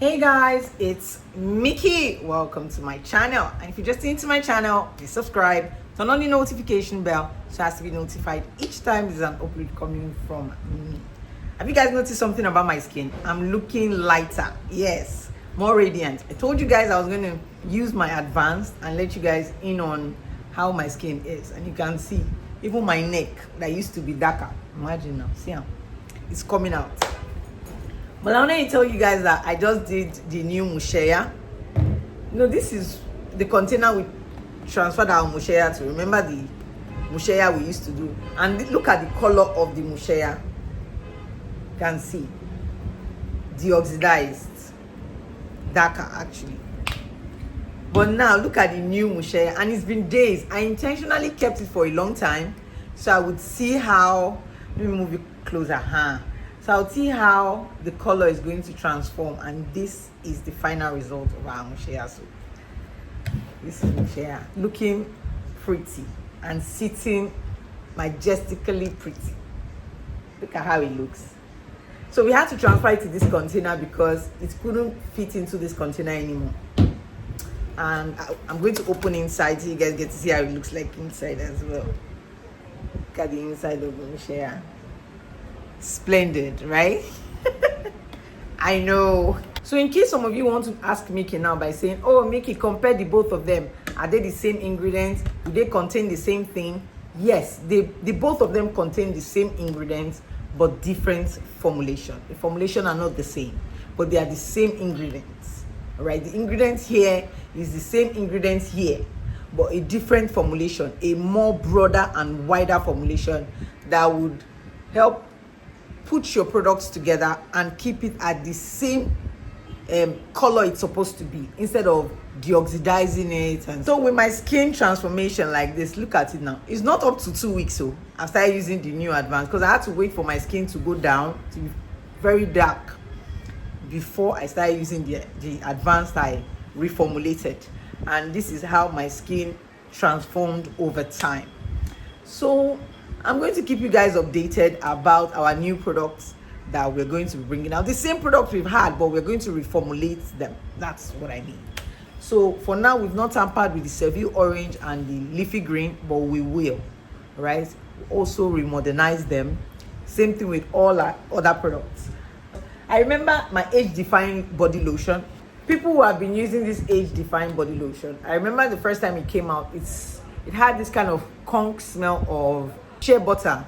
Hey guys, it's Mickey. Welcome to my channel. And if you're just into my channel, please subscribe, turn on the notification bell so as to be notified each time there's an upload coming from me. Have you guys noticed something about my skin? I'm looking lighter. Yes, more radiant. I told you guys I was going to use my advanced and let you guys in on how my skin is. And you can see even my neck that used to be darker. Imagine now, see how it's coming out. But I want to tell you guys that I just did the new Musheya. This is the container we transferred our Musheya to. Remember the Musheya we used to do? And look at the color of the Musheya. You can see. Deoxidized. Darker, actually. But now, look at the new Musheya. And it's been days. I intentionally kept it for a long time. So I would see how... Let me move it closer. So I'll see how the color is going to transform, and this is the final result of our Musheya. So this is Musheya looking pretty and sitting majestically pretty. Look at how it looks. So we had to transfer it to this container because it couldn't fit into this container anymore. And I'm going to open inside so you guys get to see how it looks like inside as well. Look at the inside of the Musheya. Splendid, right? I know. So in case some of you want to ask Mickey now by saying, oh, Mickey, compare the both of them. Are they the same ingredients? Do they contain the same thing? Yes, they both of them contain the same ingredients, but different formulation. The formulation are not the same, but they are the same ingredients. All right, the ingredients here is the same ingredients here, but a different formulation, a more broader and wider formulation that would help put your products together and keep it at the same color it's supposed to be instead of deoxidizing it. And so with my skin transformation like this, look at it now. It's not up to 2 weeks. So I started using the new advanced because I had to wait for my skin to go down to be very dark before I started using the advanced I reformulated. And this is how my skin transformed over time. So I'm going to keep you guys updated about our new products that we're going to be bringing out. The same products we've had, but we're going to reformulate them. That's what I mean. So for now, we've not tampered with the Seville orange and the leafy green, but we will, right? Also remodernize them. Same thing with all our other products. I remember my age-defying body lotion. People who have been using this age-defying body lotion, I remember the first time it came out, it had this kind of conch smell of shea butter.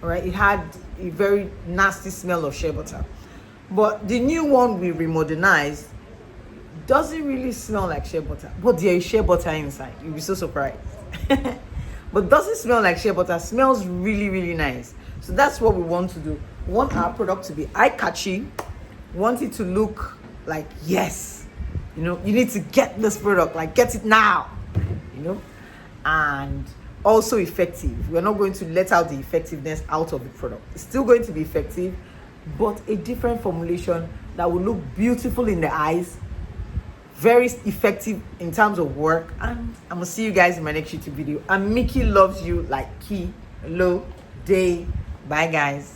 All right, it had a very nasty smell of shea butter. But the new one we remodernized doesn't really smell like shea butter, but there is shea butter inside. You'll be so surprised. But doesn't smell like shea butter, smells really, really nice. So that's what we want to do. We want our product to be eye-catchy. We want it to look like, yes, you need to get this product, like get it now, and also effective. We're not going to let out the effectiveness out of the product. It's still going to be effective, but a different formulation that will look beautiful in the eyes, very effective in terms of work. And I'm gonna see you guys in my next YouTube video. And Mickey loves you like key, hello, day. Bye guys.